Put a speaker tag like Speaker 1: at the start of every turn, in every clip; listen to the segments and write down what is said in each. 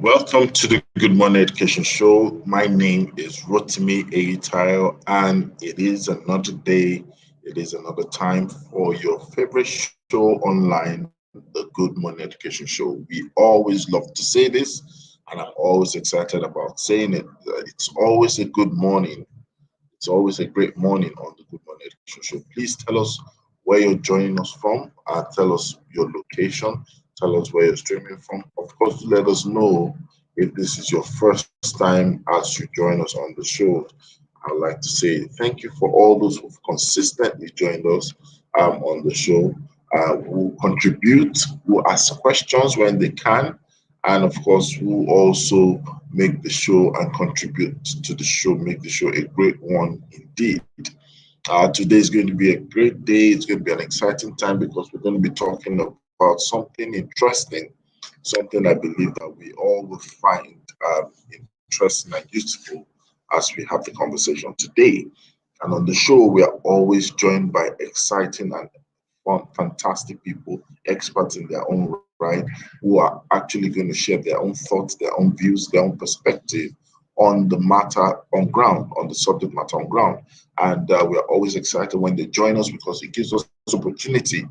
Speaker 1: Welcome to the Good Morning Education Show. My name is Rotimi Eitayo, and it is another day, it is another time for your favorite show online, the Good Morning Education Show. We always love to say this, and I'm always excited about saying it. It's always a good morning. It's always a great morning on the Good Morning Education Show. Please tell us where you're joining us from, tell us your location, tell us where you're streaming from. Of course, let us know if this is your first time as you join us on the show. I'd like to say thank you for all those who've consistently joined us on the show, who contribute, who ask questions when they can, and of course, who also make the show and contribute to the show, make the show a great one indeed. Today is going to be a great day. It's going to be an exciting time because we're going to be talking about something interesting, something I believe that we all will find interesting and useful as we have the conversation today. And on the show, we are always joined by exciting and fantastic people, experts in their own right, who are actually going to share their own thoughts, their own views, their own perspective on the matter on ground, on the subject matter on ground. And we are always excited when they join us because it gives us opportunity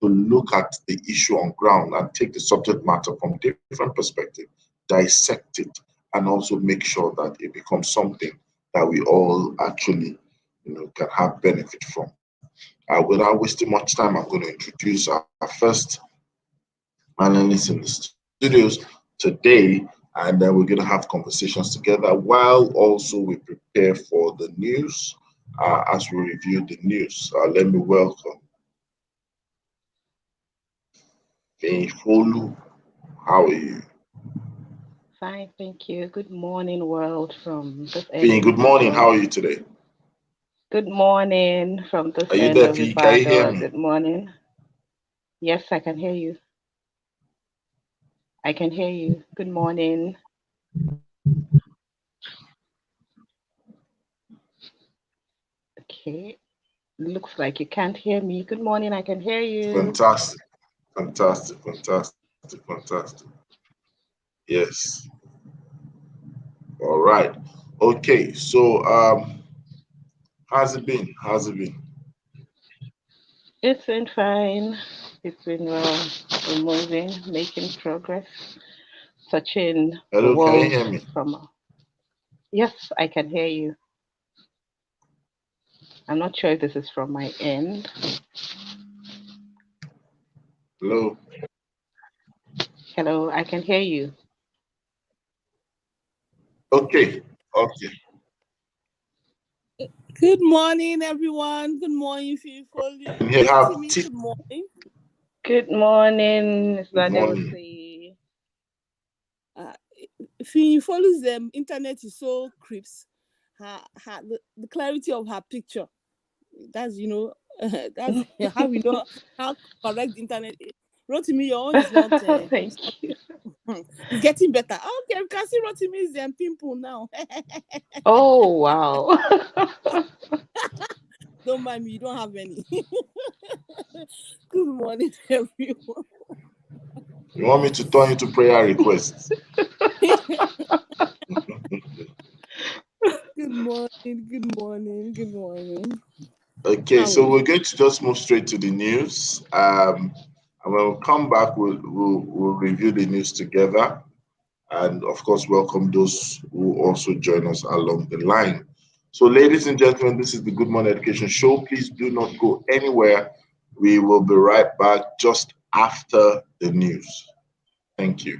Speaker 1: to look at the issue on ground and take the subject matter from different perspective, dissect it, and also make sure that it becomes something that we all actually, can have benefit from. Without wasting much time, I'm going to introduce our first analyst in the studios today, and then we're going to have conversations together while also we prepare for the news. As we review the news, let me welcome Folu. How are you?
Speaker 2: Fine, thank you. Good morning, world, from this end
Speaker 1: Fee,
Speaker 2: of
Speaker 1: good morning. How are
Speaker 2: Ibadan.
Speaker 1: you today?
Speaker 2: Good morning from this
Speaker 1: Are you
Speaker 2: end
Speaker 1: there,
Speaker 2: of
Speaker 1: Fee? Can you hear
Speaker 2: Ibadan.
Speaker 1: me?
Speaker 2: Good morning. Yes, I can hear you. I can hear you. Good morning. Okay. Looks like you can't hear me. Good morning, I can hear you.
Speaker 1: Fantastic, fantastic, fantastic, fantastic. Yes. All right. Okay. So, how's it been? How's it been?
Speaker 2: It's been fine. It's been well. We're moving, making progress, touching the
Speaker 1: Hello, can you
Speaker 2: world
Speaker 1: hear me?
Speaker 2: from. Yes, I can hear you. I'm not sure if this is from my end.
Speaker 1: Hello.
Speaker 2: Hello, I can hear you.
Speaker 1: Okay. Okay.
Speaker 3: Good morning, everyone. Good morning, Fifoli.
Speaker 1: And here we have
Speaker 3: Timmy,
Speaker 1: Tiff.
Speaker 3: good morning.
Speaker 2: Good morning, Mr.
Speaker 1: Good morning.
Speaker 2: Adeosi.
Speaker 3: Fifoli's internet is so crisp. The clarity of her picture. That's that's how we know how correct the internet is. Rotimi, your own is not.
Speaker 2: Thank you.
Speaker 3: It's getting better. Okay, we can see Rotimi's pimple now.
Speaker 2: Oh, wow.
Speaker 3: Don't mind me, you don't have any. Good morning, everyone.
Speaker 1: You want me to turn you to prayer requests?
Speaker 3: Good morning, good morning, good morning.
Speaker 1: Okay,
Speaker 3: How
Speaker 1: so
Speaker 3: are
Speaker 1: we're
Speaker 3: you?
Speaker 1: going to just move straight to the news. And when we come back, we'll review the news together. And of course, welcome those who also join us along the line. So, ladies and gentlemen, this is the Good Morning Education Show. Please do not go anywhere. We will be right back just after the news. Thank you.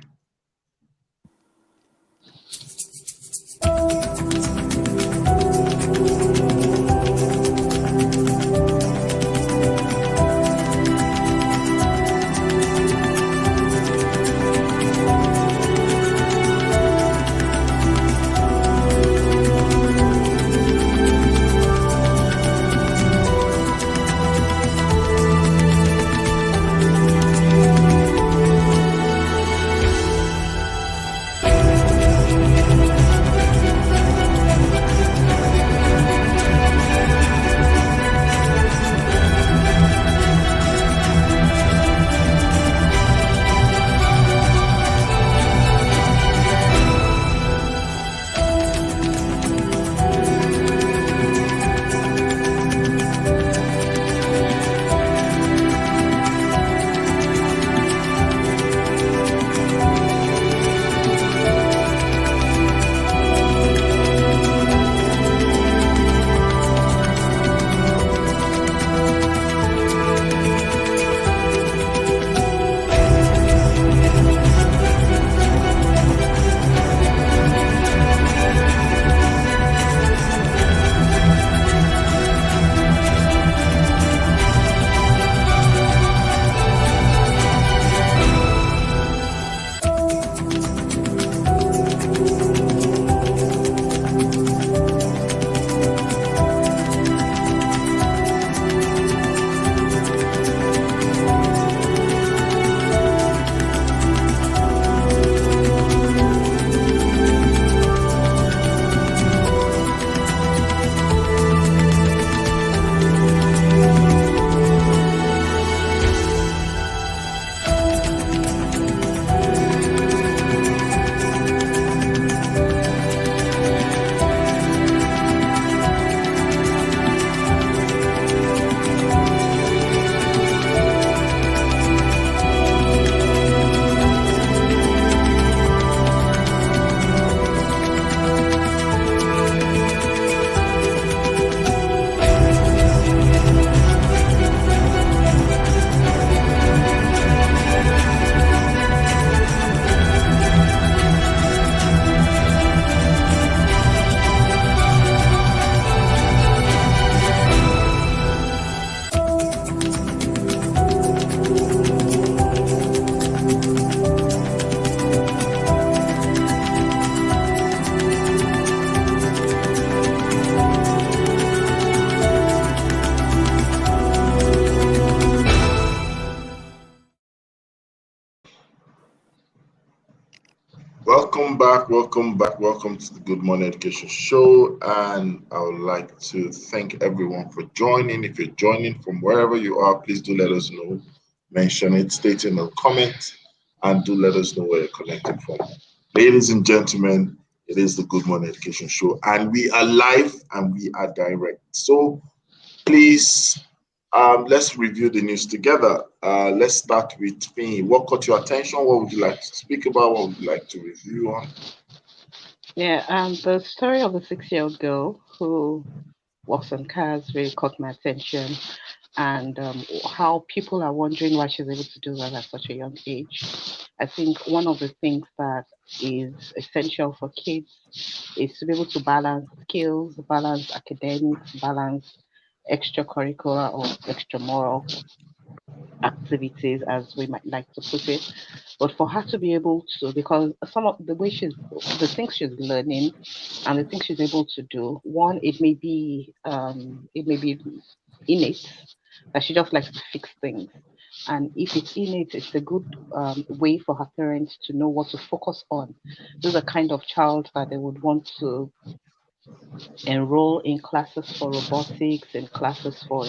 Speaker 1: welcome to the Good Morning Education Show. And I would like to thank everyone for joining. If you're joining from wherever you are, please do let us know. Mention it, state in the comment, and do let us know where you're connecting from. Ladies and gentlemen, it is the Good Morning Education Show, and we are live and we are direct. So please, let's review the news together. Let's start with me. What caught your attention? What would you like to speak about? What would you like to review on?
Speaker 2: Yeah, the story of the 6-year-old girl who works on cars really caught my attention, and how people are wondering why she's able to do that at such a young age. I think one of the things that is essential for kids is to be able to balance skills, balance academics, balance extracurricular or extramural activities, as we might like to put it. But for her to be able to, because some of the way the things she's learning, and the things she's able to do, one, it may be innate that she just likes to fix things. And if it's innate, it's a good way for her parents to know what to focus on. This is a kind of child that they would want to enroll in classes for robotics and classes for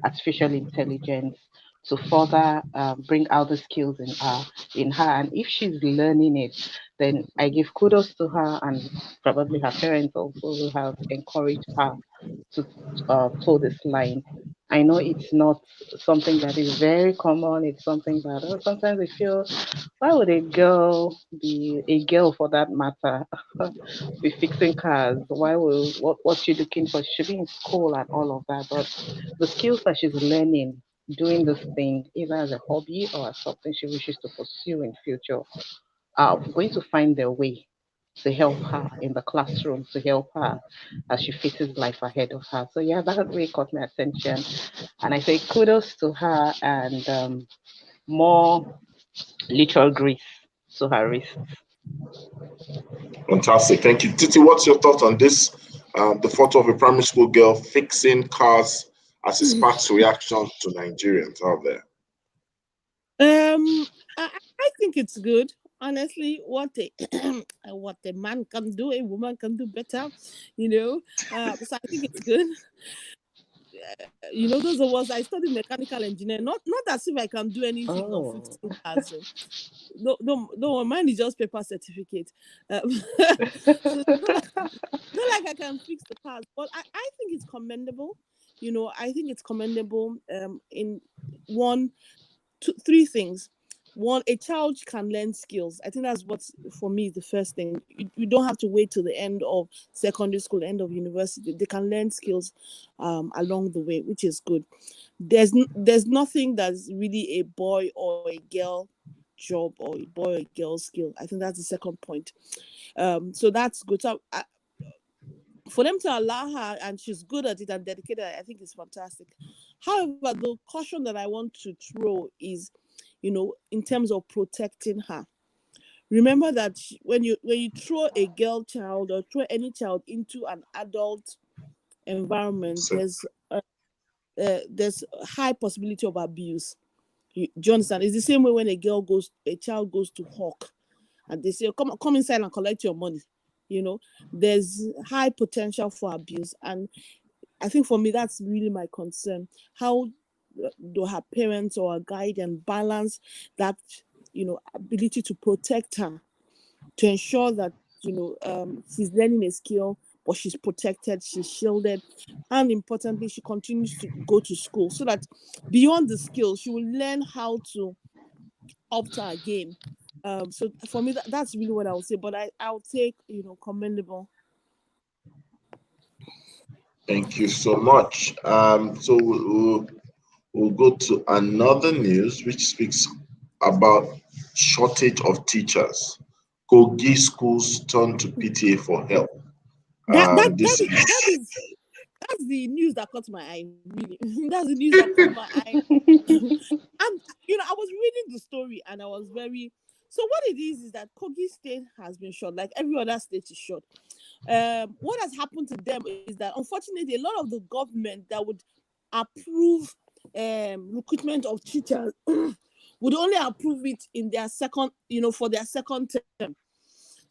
Speaker 2: artificial intelligence to further bring out the skills in her. And if she's learning it, then I give kudos to her, and probably her parents also will have encouraged her to toe this line. I know it's not something that is very common. It's something that sometimes we feel, why would a girl for that matter, be fixing cars? Why will what's she looking for? She should be in school and all of that. But the skills that she's learning doing this thing, either as a hobby or as something she wishes to pursue in future, are going to find their way to help her in the classroom, to help her as she faces life ahead of her. So yeah, that really caught my attention, and I say kudos to her, and more literal grace to her wrist.
Speaker 1: Fantastic. Thank you. Titi, what's your thought on this? The photo of a primary school girl fixing cars as it sparks reaction to Nigerians out there.
Speaker 3: I think it's good. Honestly, what a man can do, a woman can do better. So I think it's good. Those of us, I studied mechanical engineering. Not as if I can do anything of fixing cars. No, mine is just paper certificate. So not like I can fix the cars, but I think it's commendable. I think it's commendable in three things. One, a child can learn skills. I think that's what's, for me, the first thing. You don't have to wait till the end of secondary school, end of university. They can learn skills along the way, which is good. There's nothing that's really a boy or a girl job or a boy or a girl skill. I think that's the second point. So that's good. So for them to allow her, and she's good at it and dedicated, I think it's fantastic. However, the caution that I want to throw is, in terms of protecting her. Remember that when you throw a girl child or throw any child into an adult environment, there's a high possibility of abuse. Do you understand? It's the same way when a child goes to hawk, and they say, come inside and collect your money. There's high potential for abuse, and I think for me that's really my concern. How do her parents or her guardian balance that ability to protect her, to ensure that she's learning a skill, but she's protected, she's shielded, and importantly, she continues to go to school, so that beyond the skill, she will learn how to up her game. So for me, that's really what I would say. But I'll take commendable.
Speaker 1: Thank you so much. So we'll go to another news which speaks about shortage of teachers. Kogi schools turn to PTA for help.
Speaker 3: That's the news that caught my eye. Really, that's the news that caught my eye. And I was reading the story, and I was very. So what it is that Kogi State has been short, like every other state is short. What has happened to them is that, unfortunately, a lot of the government that would approve recruitment of teachers would only approve it in their second, for their second term.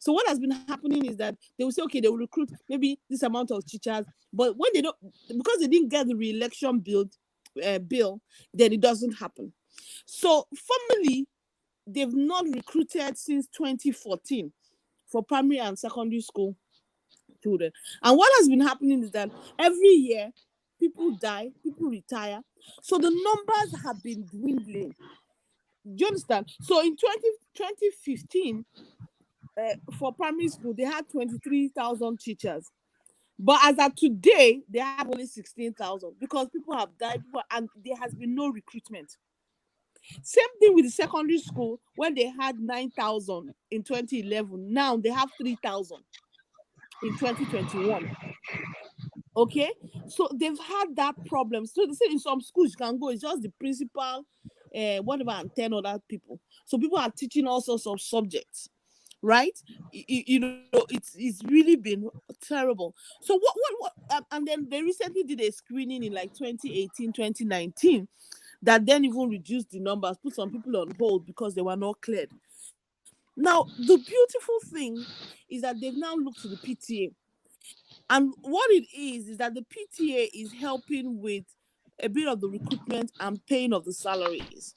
Speaker 3: So what has been happening is that they will say, okay, they will recruit maybe this amount of teachers, but when they don't, because they didn't get the re-election bill, then it doesn't happen. So formally, they've not recruited since 2014 for primary and secondary school children. And what has been happening is that every year people die, people retire. So the numbers have been dwindling. Do you understand? So in 2015, for primary school, they had 23,000 teachers. But as of today, they have only 16,000 because people have died and there has been no recruitment. Same thing with the secondary school when they had 9,000 in 2011. Now they have 3,000 in 2021. Okay, so they've had that problem. So they say in some schools you can go, it's just the principal, whatever, and 10 other people. So people are teaching all sorts of subjects, right? You know, it's really been terrible. So and then they recently did a screening in like 2018, 2019 that then even reduced the numbers, put some people on hold because they were not cleared. Now, the beautiful thing is that they've now looked to the PTA. And what it is that the PTA is helping with a bit of the recruitment and paying of the salaries.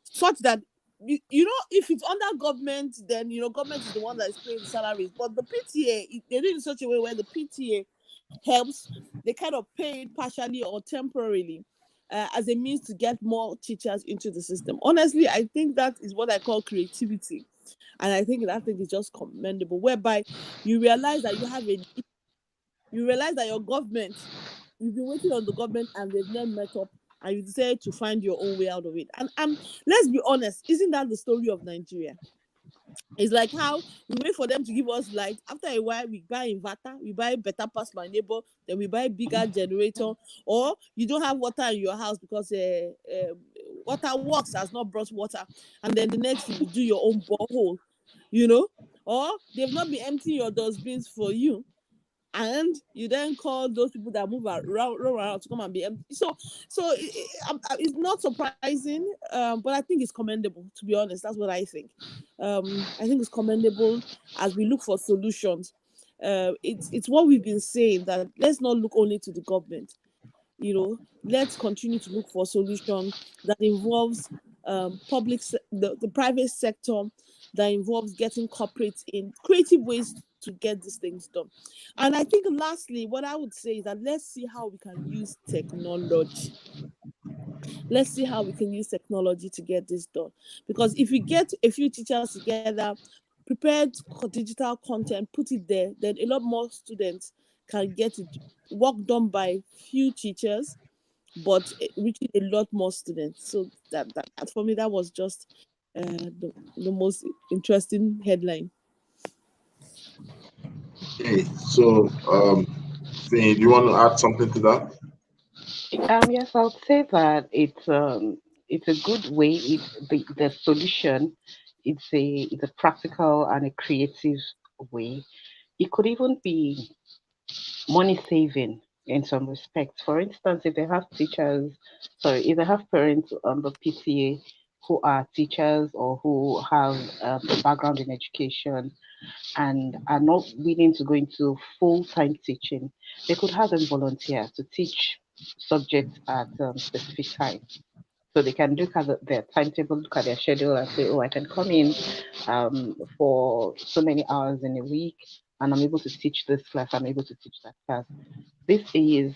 Speaker 3: Such that, you know, if it's under government, then, you know, government is the one that is paying the salaries. But the PTA, they do it in such a way where the PTA helps, they kind of pay it partially or temporarily as a means to get more teachers into the system. Honestly, I think that is what I call creativity. And I think that thing is just commendable, whereby you realize that you realize that your government, you've been waiting on the government and they've never met up, and you decide to find your own way out of it. And let's be honest, isn't that the story of Nigeria? It's like how we wait for them to give us light. After a while, we buy inverter, we buy better pass my neighbor, then we buy bigger generator, or you don't have water in your house because water works has not brought water, and then the next thing you do your own borehole, you know, or they've not been emptying your dustbins for you, and you then call those people that move around to come and be empty. So it's not surprising, but I think it's commendable. To be honest, that's what I think. I think it's commendable as we look for solutions. It's what we've been saying, that let's not look only to the government. You know, let's continue to look for solutions that involves the private sector, that involves getting corporates in creative ways to get these things done. And I think lastly, what I would say is that let's see how we can use technology. Let's see how we can use technology to get this done. Because if we get a few teachers together, prepared digital content, put it there, then a lot more students can get it, work done by few teachers, but reaching a lot more students. So that for me, that was just the most interesting headline.
Speaker 1: Okay, so Finny, do you want to add something to that?
Speaker 2: Yes, I would say that it's a good way. The solution. It's a practical and a creative way. It could even be money saving in some respects. For instance, if they have if they have parents on the PTA who are teachers or who have a background in education and are not willing to go into full-time teaching, they could have them volunteer to teach subjects at specific times. So they can look at their timetable, look at their schedule, and say, "Oh, I can come in for so many hours in a week, and I'm able to teach this class. I'm able to teach that class." This is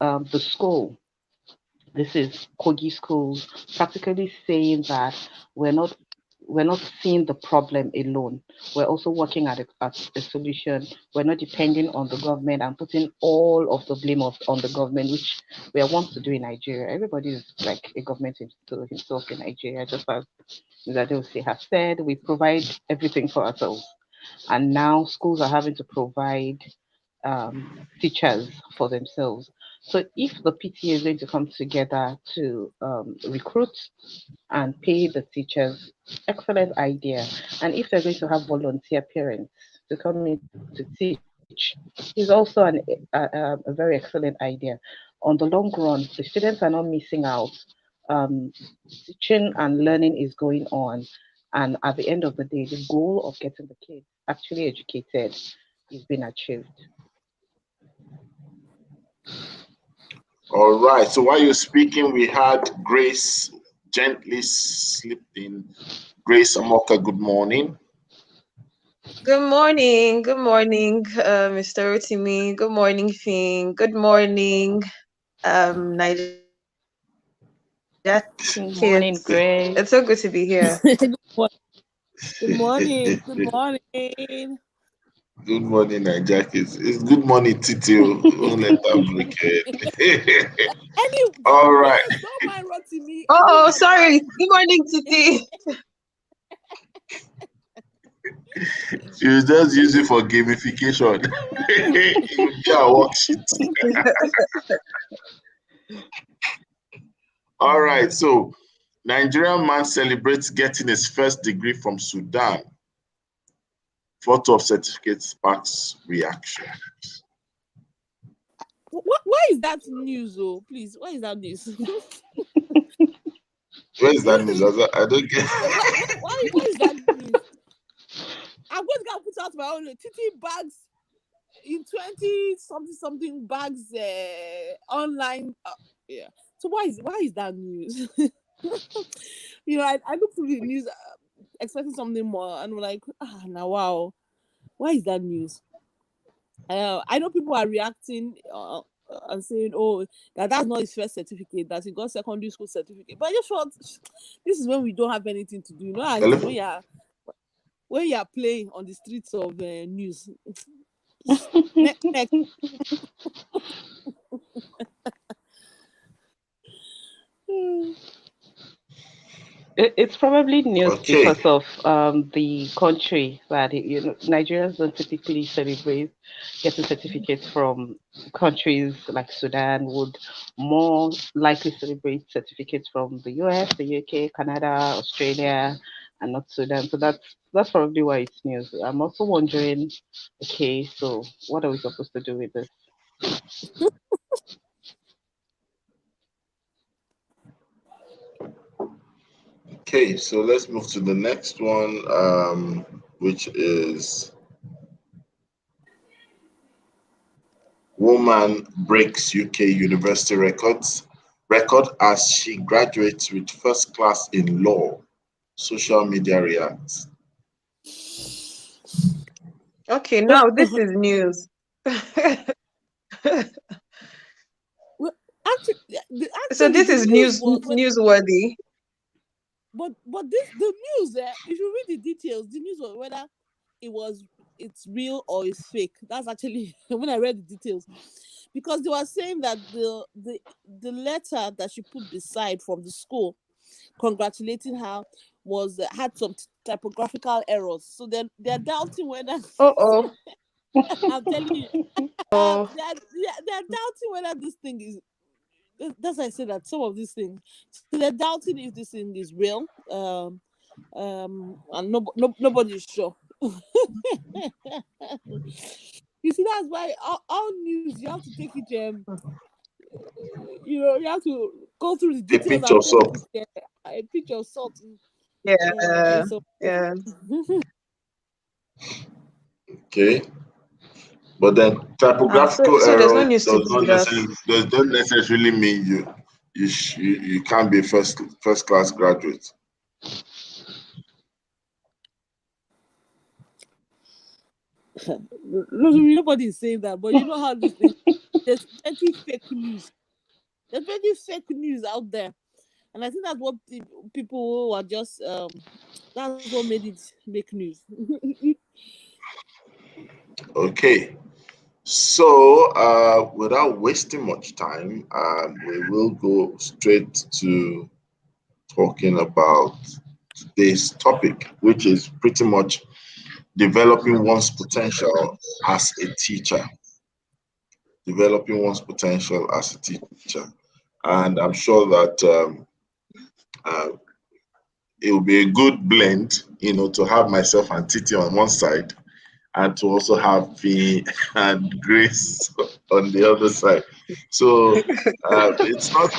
Speaker 2: the school. This is Kogi schools practically saying that we're not we're not seeing the problem alone. We're also working at a solution. We're not depending on the government and putting all of the blame on the government, which we are wont to do in Nigeria. Everybody is like a government to himself in Nigeria, just as Zadose has said. We provide everything for ourselves, and now schools are having to provide teachers for themselves. So if the PTA is going to come together to recruit and pay the teachers, excellent idea. And if they're going to have volunteer parents to come in to teach, is also a very excellent idea. On the long run, the students are not missing out. Teaching and learning is going on. And at the end of the day, the goal of getting the kids actually educated is being achieved.
Speaker 1: All right. So while you're speaking, we had Grace gently slipped in. Grace Amoka, good morning.
Speaker 4: Good morning, Mr. Rotimi. Good morning, Fing. Good morning, Niger
Speaker 2: Good morning,
Speaker 4: kids.
Speaker 2: Grace.
Speaker 4: It's so good to be here.
Speaker 3: Good morning. Good morning.
Speaker 1: Good morning, Niger kids. It's good morning, Titi. Don't let that break it. All right.
Speaker 3: Don't mind Rotimi.
Speaker 4: Oh, sorry. Good morning, Titi.
Speaker 1: You just use it for gamification. You get a worksheet. All right. So, Nigerian man celebrates getting his first degree from Sudan. Photo of certificate sparks reaction.
Speaker 3: Why is that news, though? Please, why is that news?
Speaker 1: Where is that news? I don't get.
Speaker 3: Why is that news? I'm going to put out my own TT bags in 20 something bags online. Yeah. So why is that news? I looked through the news expecting something more, and we're like, now wow, why is that news? I know people are reacting and saying, "Oh, that's not his first certificate; that he got secondary school certificate." But I just thought this is when we don't have anything to do. You know, when you are playing on the streets of news. Next.
Speaker 2: It's probably news because of the country that Nigerians don't typically celebrate getting certificates from countries like Sudan. Would more likely celebrate certificates from the US, the UK, Canada, Australia, and not Sudan. So that's probably why it's news. I'm also wondering, okay, so what are we supposed to do with this?
Speaker 1: Okay, so let's move to the next one, which is woman breaks UK university record as she graduates with first class in law. Social media reacts.
Speaker 4: Okay, now this is news.
Speaker 3: Well,
Speaker 4: so this is newsworthy.
Speaker 3: But the news if you read the details, the news was whether it's real or it's fake. That's actually when I read the details, because they were saying that the letter that she put beside from the school congratulating her was had some typographical errors. So they're doubting whether. I'm telling you, they're doubting whether this thing is. That's why I say that some of these things. So they're doubting if this thing is real. And nobody's sure. You see, that's why all news you have to take it. You have to go through the details.
Speaker 1: A pinch of salt.
Speaker 3: A pinch of salt.
Speaker 4: Yeah.
Speaker 1: Okay. But then typographical
Speaker 4: so
Speaker 1: error
Speaker 4: does
Speaker 1: not necessarily mean you can't be first class graduate.
Speaker 3: Nobody is saying that, but you know how this thing. There's plenty fake news. There's plenty fake news out there, and I think that's what people are just. That's what made it make news.
Speaker 1: Okay. So, without wasting much time, we will go straight to talking about today's topic, which is pretty much developing one's potential as a teacher. Developing one's potential as a teacher. And I'm sure that it will be a good blend, to have myself and Titi on one side, and to also have Fee and Grace on the other side. So it's not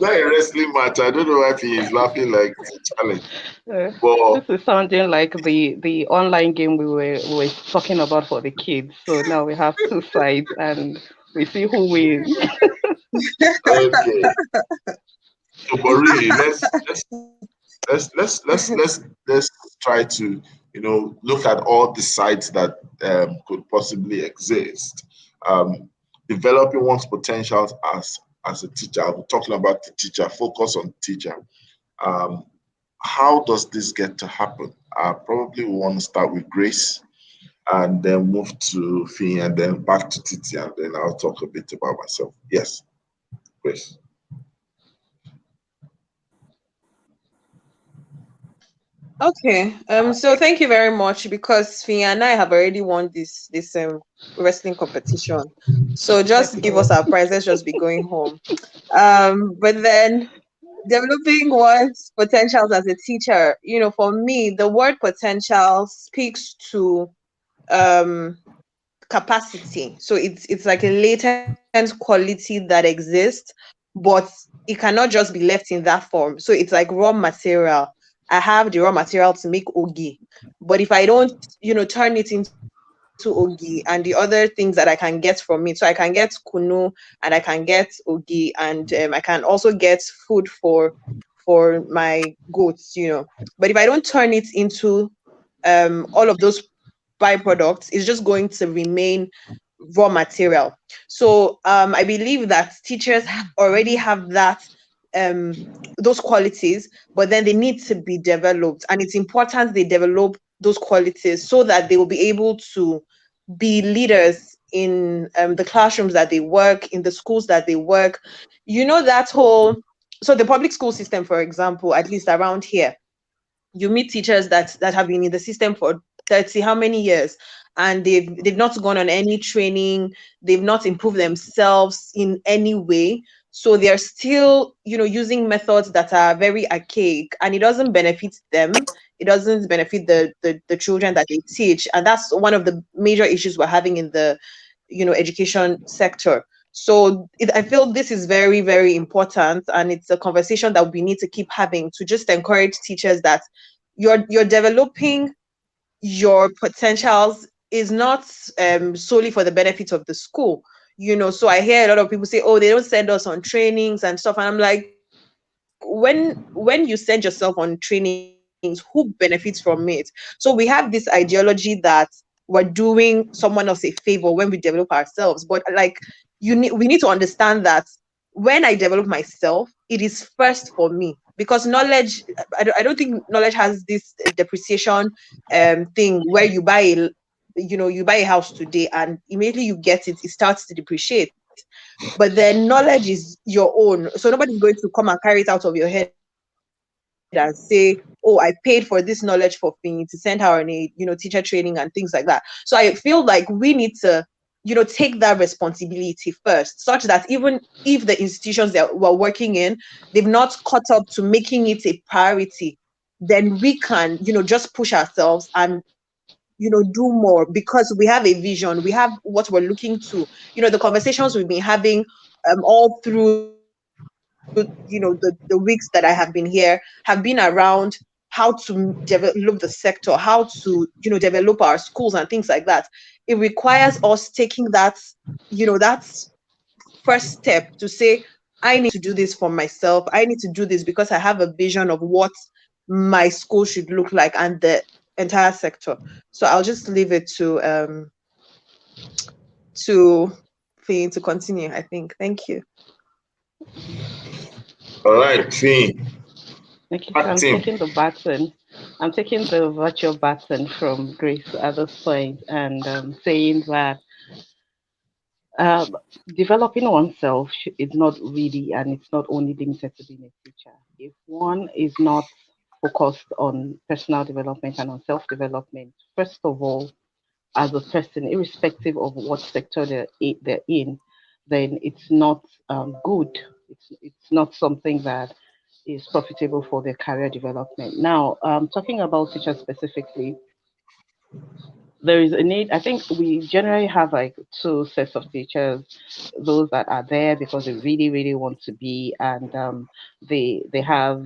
Speaker 1: a wrestling match. I don't know why Fee is laughing like it's a challenge. But
Speaker 2: This is sounding like the online game we were talking about for the kids. So now we have two sides and we see who wins.
Speaker 1: okay. So, but really, let's try to look at all the sides that could possibly exist. Developing one's potentials as a teacher. I'm talking about the teacher. Focus on teacher. How does this get to happen? Probably we want to start with Grace and then move to Fee and then back to Titi, and then I'll talk a bit about myself. Yes, Grace.
Speaker 4: Okay. So thank you very much, because Fia and I have already won this wrestling competition. So just give us our prize. Let's just be going home. But then developing one's potentials as a teacher, for me, the word potential speaks to capacity. So it's like a latent quality that exists, but it cannot just be left in that form. So it's like raw material. I have the raw material to make ogi, but if I don't, turn it into ogi and the other things that I can get from it, so I can get kunu and I can get ogi, and I can also get food for my goats, But if I don't turn it into all of those byproducts, is just going to remain raw material. So I believe that teachers already have that those qualities, but then they need to be developed, and it's important they develop those qualities so that they will be able to be leaders in the classrooms that they work, in the schools that they work. That whole, so the public school system, for example, at least around here, you meet teachers that have been in the system for 30 how many years, and they've not gone on any training, they've not improved themselves in any way, so they're still using methods that are very archaic, and it doesn't benefit them, it doesn't benefit the children that they teach, and that's one of the major issues we're having in the education sector. So I feel this is very, very important, and it's a conversation that we need to keep having, to just encourage teachers that you're developing your potentials is not solely for the benefit of the school. So I hear a lot of people say, oh, they don't send us on trainings and stuff, and I'm like, when you send yourself on trainings, who benefits from it? So we have this ideology that we're doing someone else a favor when we develop ourselves, but like we need to understand that when I develop myself, it is first for me, because knowledge, I don't think knowledge has this depreciation thing where you buy a house today and immediately you get it starts to depreciate. But then knowledge is your own, so nobody's going to come and carry it out of your head and say, oh, I paid for this knowledge for me to send her on a teacher training and things like that. So I feel like we need to take that responsibility first, such that even if the institutions that we're working in, they've not caught up to making it a priority, then we can just push ourselves and do more, because we have a vision, we have what we're looking to. The conversations we've been having all through the weeks that I have been here have been around how to develop the sector, how to develop our schools and things like that. It requires us taking that that first step to say, I need to do this for myself, I need to do this because I have a vision of what my school should look like and the entire sector. So I'll just leave it to Fee to continue, I think. Thank you.
Speaker 1: All right, Fee.
Speaker 2: Okay, so I'm taking the baton. I'm taking the virtual baton from Grace at this point, and saying that developing oneself is not really, and it's not only limited to being a teacher. If one is not focused on personal development and on self-development, first of all, as a person, irrespective of what sector they're in, then it's not good. It's not something that is profitable for their career development. Now, talking about teachers specifically, there is a need. I think we generally have like two sets of teachers: those that are there because they really, really want to be, and they have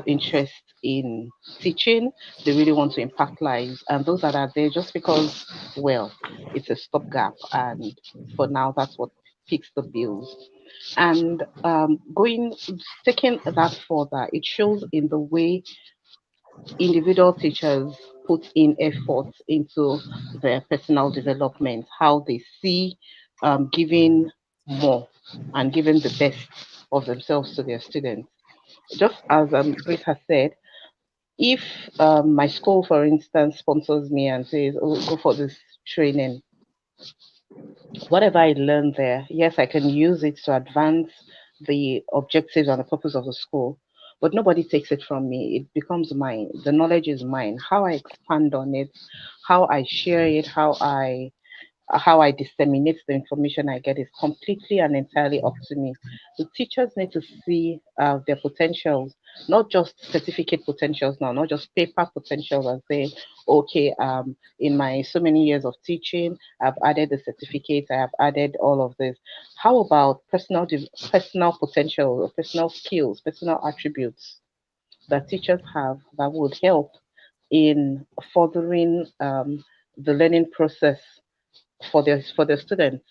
Speaker 2: interest in teaching. They really want to impact lives, and those that are there just because, well, it's a stopgap, and for now, that's what picks the bills. And going taking that further, it shows in the way individual teachers put in effort into their personal development, how they see giving more and giving the best of themselves to their students. Just as Grace has said, if my school, for instance, sponsors me and says, "Oh, go for this training," whatever I learn there, yes, I can use it to advance the objectives and the purpose of the school, but nobody takes it from me. It becomes mine. The knowledge is mine. How I expand on it, how I share it, how I disseminate the information I get is completely and entirely up to me. The teachers need to see their potentials, not just certificate potentials now, not just paper potentials, and say, okay, in my so many years of teaching, I've added the certificates, I have added all of this. How about personal potential, or personal skills, personal attributes that teachers have that would help in furthering the learning process for their students.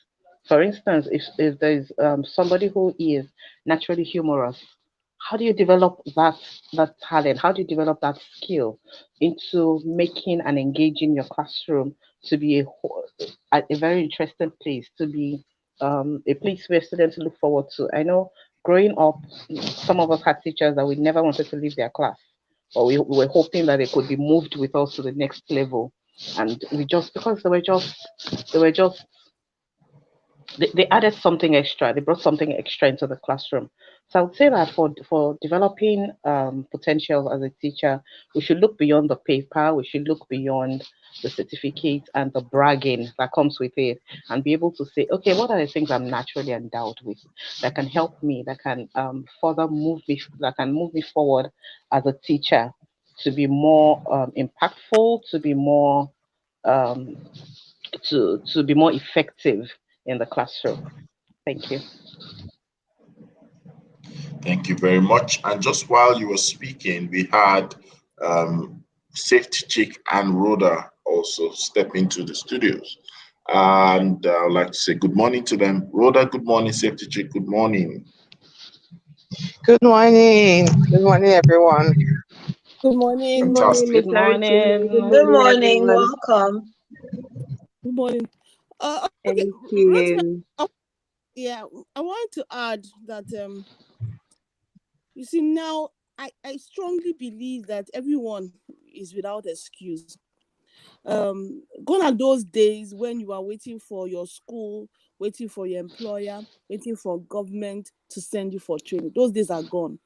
Speaker 2: For instance, if there is somebody who is naturally humorous, how do you develop that talent? How do you develop that skill into making and engaging your classroom to be a very interesting place, to be a place where students look forward to? I know growing up, some of us had teachers that we never wanted to leave their class, or we were hoping that they could be moved with us to the next level, and we just because they were just they added something extra. They brought something extra into the classroom. So I would say that for developing potential as a teacher, we should look beyond the paper. We should look beyond the certificate and the bragging that comes with it, and be able to say, okay, what are the things I'm naturally endowed with that can help me, that can further move me, that can move me forward as a teacher to be more impactful, to be more um, to be more effective in the classroom. Thank you.
Speaker 1: Thank you very much. And just while you were speaking, we had Safety Chick and Rhoda also step into the studios. And I'd like to say good morning to them. Rhoda, good morning. Safety Chick, good morning.
Speaker 5: Good morning. Good morning, everyone.
Speaker 3: Good morning.
Speaker 4: Good morning,
Speaker 1: Fantastic.
Speaker 2: Good
Speaker 4: Miss Archie. Good
Speaker 2: morning.
Speaker 6: Good
Speaker 4: morning,
Speaker 6: morning,
Speaker 4: everyone.
Speaker 6: welcome.
Speaker 3: Good morning. Okay,
Speaker 4: Thank
Speaker 3: Rotimi,
Speaker 4: you.
Speaker 3: yeah, I wanted to add that you see now I strongly believe that everyone is without excuse. Gone are those days when you are waiting for your school, waiting for your employer, waiting for government to send you for training. Those days are gone.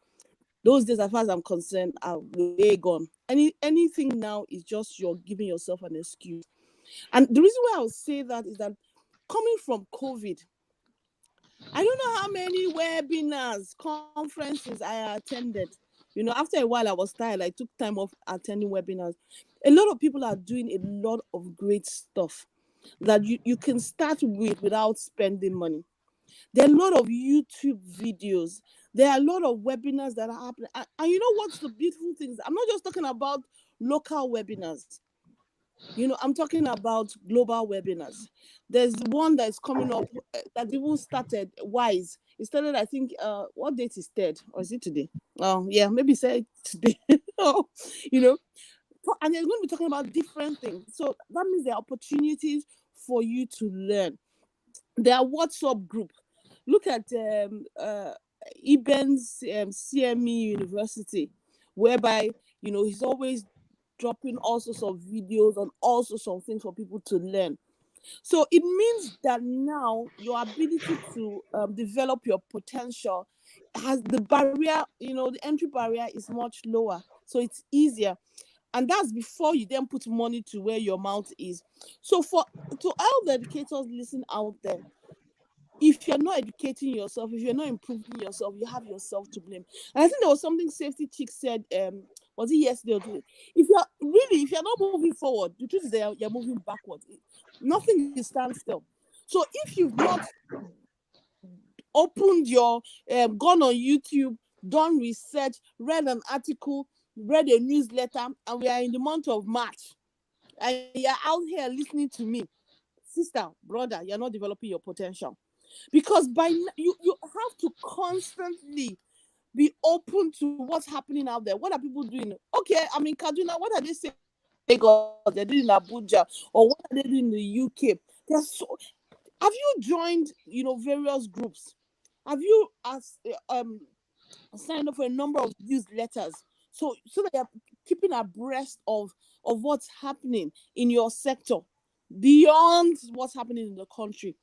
Speaker 3: Those days, as far as I'm concerned, are way gone. Anything now is just you're giving yourself an excuse. And the reason why I would say that is that coming from COVID, I don't know how many webinars, conferences I attended. After a while, I was tired. I took time off attending webinars. A lot of people are doing a lot of great stuff that you can start with without spending money. There are a lot of YouTube videos. There are a lot of webinars that are happening. And you know what's the beautiful thing? I'm not just talking about local webinars. I'm talking about global webinars. There's one that is coming up that even started Wise. It started, I think, what date is third? Or is it today? Oh, yeah, maybe say today. you know, and they're going to be talking about different things. So that means there are opportunities for you to learn. There are WhatsApp group. Look at Iben's CME University, whereby he's always dropping all sorts of videos on all sorts of things for people to learn. So it means that now your ability to develop your potential has the barrier, the entry barrier is much lower. So it's easier. And that's before you then put money to where your mouth is. So to all the educators listening out there, if you're not educating yourself, if you're not improving yourself, you have yourself to blame. And I think there was something Safety Chick said Was it yesterday or today? If you're not moving forward, the truth is that you're moving backwards. Nothing is standstill. So if you've not opened your gone on YouTube, done research, read an article, read a newsletter, and we are in the month of March, and you're out here listening to me, sister, brother, you're not developing your potential. Because you have to constantly be open to what's happening out there. What are people doing? Okay, I mean, Kaduna, what are they saying? They're doing in Abuja, or what are they doing in the UK? Have you joined, various groups? Have you signed up for a number of newsletters so that you're keeping abreast of what's happening in your sector beyond what's happening in the country?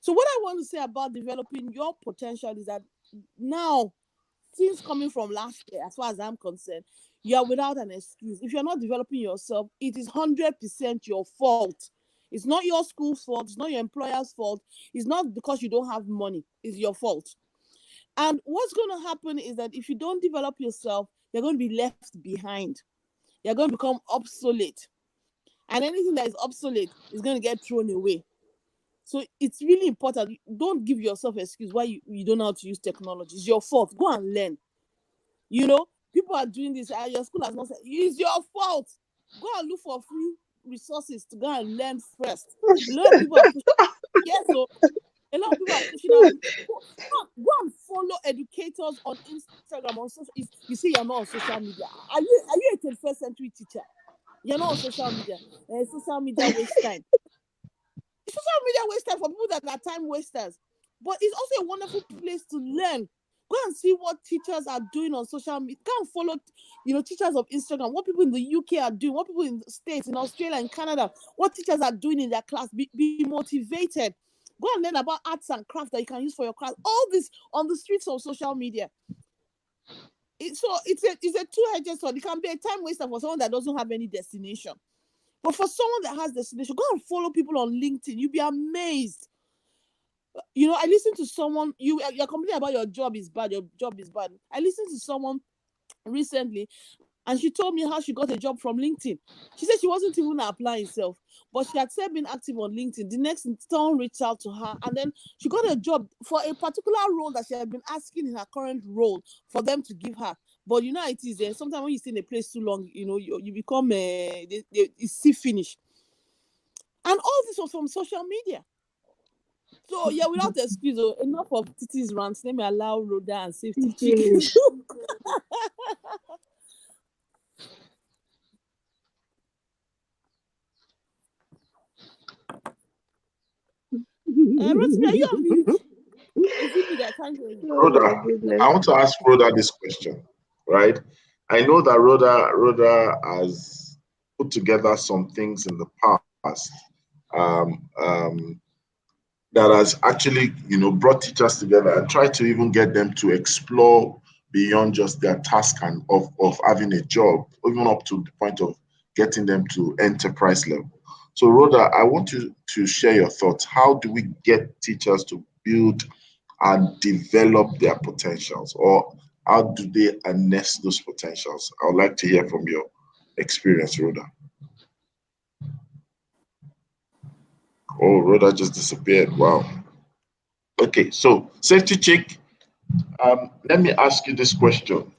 Speaker 3: So what I want to say about developing your potential is that now, since coming from last year, as far as I'm concerned, you're without an excuse. If you're not developing yourself, it is 100% your fault. It's not your school's fault. It's not your employer's fault. It's not because you don't have money. It's your fault. And what's going to happen is that if you don't develop yourself, you're going to be left behind. You're going to become obsolete. And anything that is obsolete is going to get thrown away. So it's really important. Don't give yourself an excuse why you don't know how to use technology. It's your fault. Go and learn. People are doing this. Your school has not said, it's your fault. Go and look for free resources to go and learn first. A lot of people are pushing. Yes, so a lot of people are pushing out. Go and follow educators on Instagram, on social. You see, you're not on social media. Are you a 21st century teacher? You're not on social media. Social media waste time. Social media waste time for people that are time wasters. But it's also a wonderful place to learn. Go and see what teachers are doing on social media. Go and follow, teachers of Instagram, what people in the UK are doing, what people in the States, in Australia, and Canada, what teachers are doing in their class. Be motivated. Go and learn about arts and crafts that you can use for your class. All this on the streets of social media. It's a two-edged sword. It can be a time waster for someone that doesn't have any destination. But for someone that has destination, go and follow people on LinkedIn. You'll be amazed. I listened to someone, you're complaining about your job is bad. I listened to someone recently, and she told me how she got a job from LinkedIn. She said she wasn't even applying herself, but she had said being active on LinkedIn. The next someone reached out to her, and then she got a job for a particular role that she had been asking in her current role for them to give her. But it is there. Sometimes when you stay in a place too long, you become see finish. And all this was from social media. So without excuse, enough of Titi's rants. Let me allow Rhoda and Safety Chicken. Rotimi, are you on mute?
Speaker 1: Rhoda, I want to ask Rhoda this question, right? I know that Rhoda has put together some things in the past that has actually, brought teachers together and tried to even get them to explore beyond just their task and of having a job, even up to the point of getting them to enterprise level. So Rhoda, I want you to share your thoughts. How do we get teachers to build and develop their potentials, or how do they harness those potentials? I would like to hear from your experience, Rhoda. Oh, Rhoda just disappeared. Wow. Okay, so Safety Chick, let me ask you this question.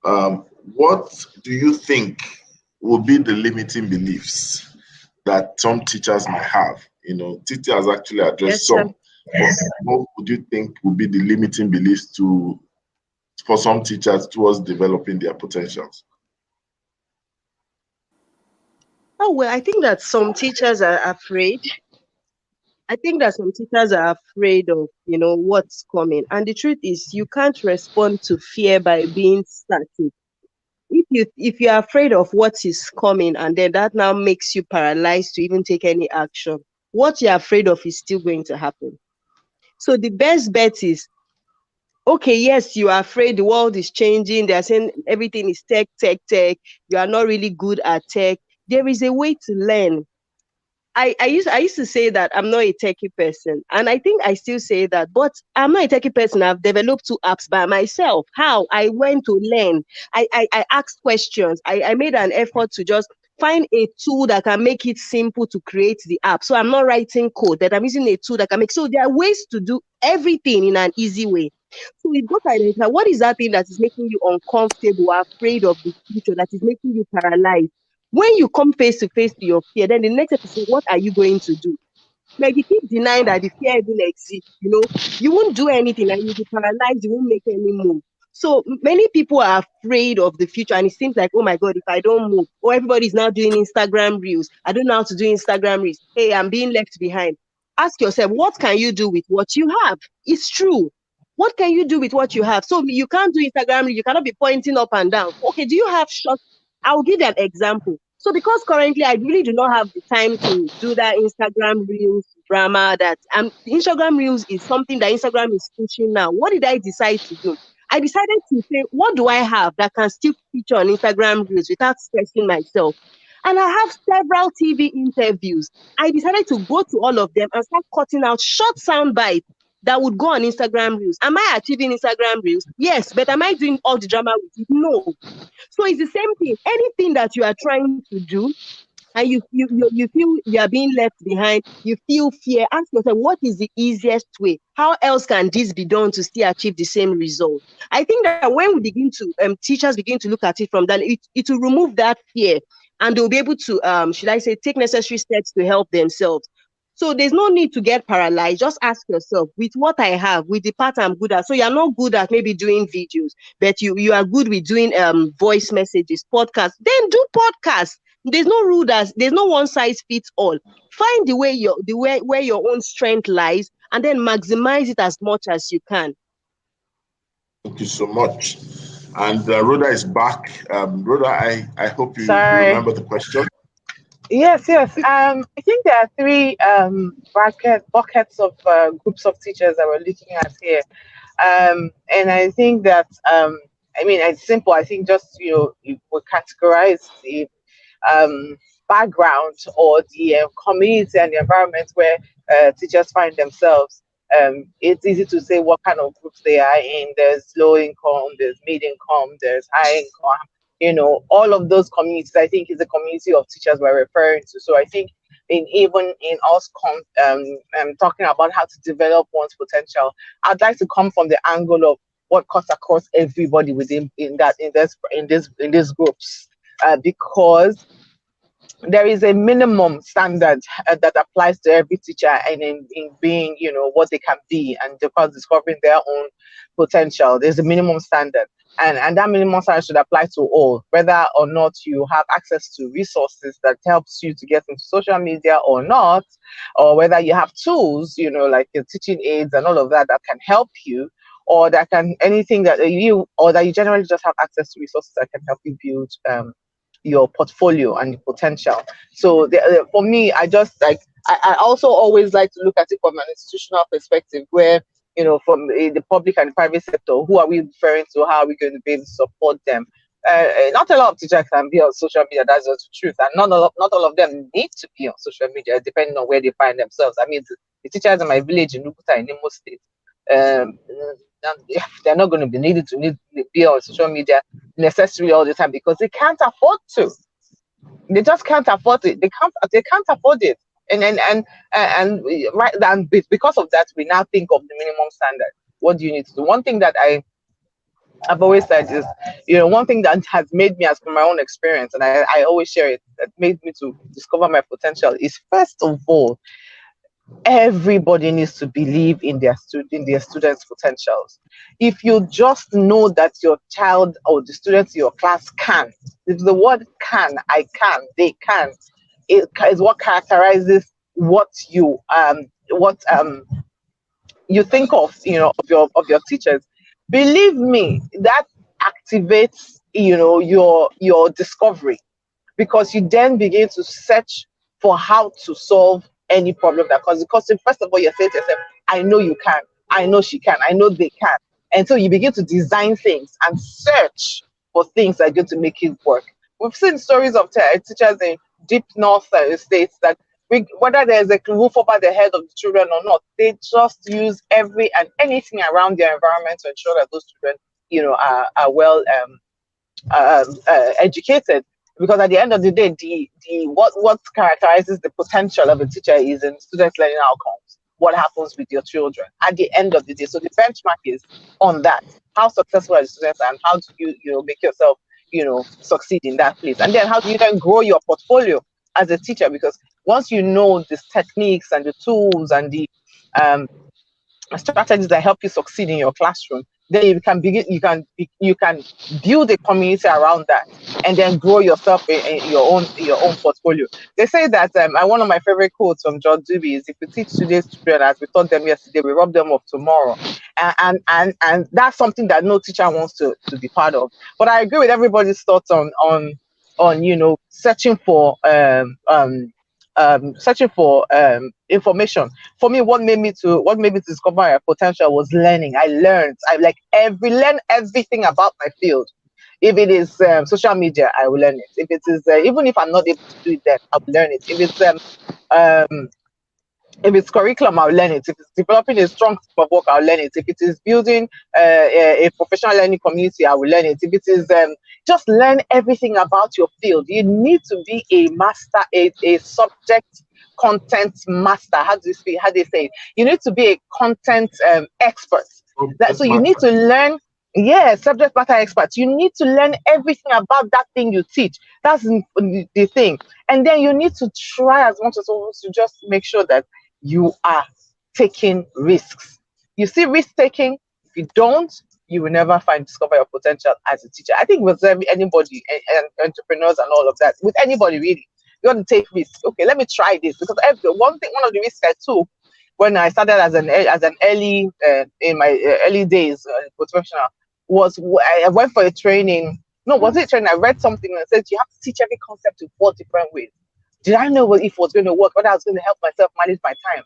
Speaker 1: What do you think will be the limiting beliefs that some teachers might have? Titi has actually addressed some. What would you think would be the limiting beliefs for some teachers towards developing their potentials?
Speaker 4: Oh, well, I think that some teachers are afraid. I think that some teachers are afraid of, what's coming. And the truth is, you can't respond to fear by being static. If you're afraid of what is coming, and then that now makes you paralyzed to even take any action, what you're afraid of is still going to happen. So the best bet is, okay, yes, you are afraid the world is changing. They're saying everything is tech. You are not really good at tech. There is a way to learn.
Speaker 6: I used to say that I'm not a techie person, and I think I still say that, but I'm not a techie person. I've developed 2 apps by myself. How? I went to learn. I asked questions. I made an effort to just find a tool that can make it simple to create the app. So I'm not writing code, that I'm using a tool that can make. So there are ways to do everything in an easy way. So we got to identify what is that thing that is making you uncomfortable, afraid of the future, that is making you paralyzed. When you come face to face to your fear, then the next step is, what are you going to do? Like, you keep denying that the fear even exists, you won't do anything and you'll be paralyzed, you won't make any move. So many people are afraid of the future, and it seems like, oh my God, if I don't move, or everybody's now doing Instagram reels. I don't know how to do Instagram reels. Hey, I'm being left behind. Ask yourself, what can you do with what you have? It's true. What can you do with what you have? So you can't do Instagram reels, you cannot be pointing up and down. Okay, do you have short? I'll give you an example. So because currently I really do not have the time to do that Instagram reels drama, that Instagram reels is something that Instagram is pushing now. What did I decide to do? I decided to say, what do I have that can still feature on Instagram reels without stressing myself? And I have several TV interviews. I decided to go to all of them and start cutting out short sound bites that would go on Instagram reels. Am I achieving Instagram reels? Yes, but am I doing all the drama with it? No. So it's the same thing. Anything that you are trying to do, and you feel you are being left behind, you feel fear, ask yourself, what is the easiest way? How else can this be done to still achieve the same result? I think that when we begin to teachers begin to look at it from that, it will remove that fear, and they'll be able to should I say, take necessary steps to help themselves. So there's no need to get paralyzed. Just ask yourself, with what I have, with the part I'm good at. So you're not good at maybe doing videos, but you are good with doing voice messages, podcasts. Then do podcasts. There's no rule, that there's no one size fits all. Find the way where your own strength lies, and then maximize it as much as you can.
Speaker 1: Thank you so much. And Rhoda is back. Rhoda, I hope you
Speaker 5: Sorry.
Speaker 1: remember the question.
Speaker 5: Yes. I think there are 3 buckets of groups of teachers that we're looking at here. And I think that it's simple. I think just you would categorize the background or the community and the environment where teachers find themselves. It's easy to say what kind of groups they are in. There's low income, there's mid income, there's high income. All of those communities, I think, is the community of teachers we're referring to. So I think even in us talking about how to develop one's potential, I'd like to come from the angle of what cuts across everybody within in these groups, because there is a minimum standard that applies to every teacher, and in being what they can be, and because discovering their own potential, there's a minimum standard, and that minimum standard should apply to all, whether or not you have access to resources that helps you to get into social media or not, or whether you have tools like your teaching aids and all of that can help you, or that can anything that you generally just have access to resources that can help you build your portfolio and your potential. So for me, I also always like to look at it from an institutional perspective, where from the public and private sector, who are we referring to? How are we going to be able to support them? Not a lot of teachers can be on social media. That's just the truth, and not all of them need to be on social media, depending on where they find themselves. I mean, the teachers in my village in Nukuta in Imo State, they're not going to be needed to be on social media necessarily all the time, because they can't afford to. They just can't afford it. They can't afford it. And right, and because of that, we now think of the minimum standard. What do you need to do? One thing that I've always said is, one thing that has made me, as from my own experience, and I always share it, that made me to discover my potential, is, first of all, everybody needs to believe in their students' potentials. If you just know that your child or the students in your class can, if the word can, I can, they can, it is what characterizes what you think of your teachers. Believe me, that activates your discovery, because you then begin to search for how to solve any problem that causes. Because first of all, you're saying to yourself, I know you can, I know she can, I know they can. And so you begin to design things and search for things that are going to make it work. We've seen stories of teachers in deep north states that whether there's a roof over the head of the children or not, they just use every and anything around their environment to ensure that those children, are well educated. Because at the end of the day, what characterizes the potential of a teacher is in students' learning outcomes. What happens with your children at the end of the day? So the benchmark is on that. How successful are the students, and how do you make yourself succeed in that place? And then how do you then grow your portfolio as a teacher? Because once you know these techniques and the tools and the strategies that help you succeed in your classroom, then you can build a community around that, and then grow yourself in your own portfolio. They say that and one of my favorite quotes from John Dewey is, if we teach today's children as we taught them yesterday, we rob them of tomorrow. And that's something that no teacher wants to be part of. But I agree with everybody's thoughts on searching for information. For me, what made me to discover my potential was learning. I learned everything about my field. If it is social media, I will learn it. If it is even if I'm not able to do it, then I will learn it. If it's curriculum, I'll learn it. If it's developing a strong team of work, I'll learn it. If it is building a professional learning community, I will learn it. If it is just learn everything about your field. You need to be a master, a subject content master. How do they say it? You need to be a content expert. So you need to learn. Yeah, subject matter experts. You need to learn everything about that thing you teach. That's the thing. And then you need to try as much as possible to just make sure that you are taking risks. You see, risk taking, if you don't, you will never discover your potential as a teacher. I think with anybody, entrepreneurs and all of that, with anybody really, you got to take risks. Okay, let me try this. Because one of the risks I took when I started as an early in my early days professional was I went for a training. No, was it training? I read something that said you have to teach every concept in 4 different ways. Did I know if it was going to work, whether I was going to help myself manage my time?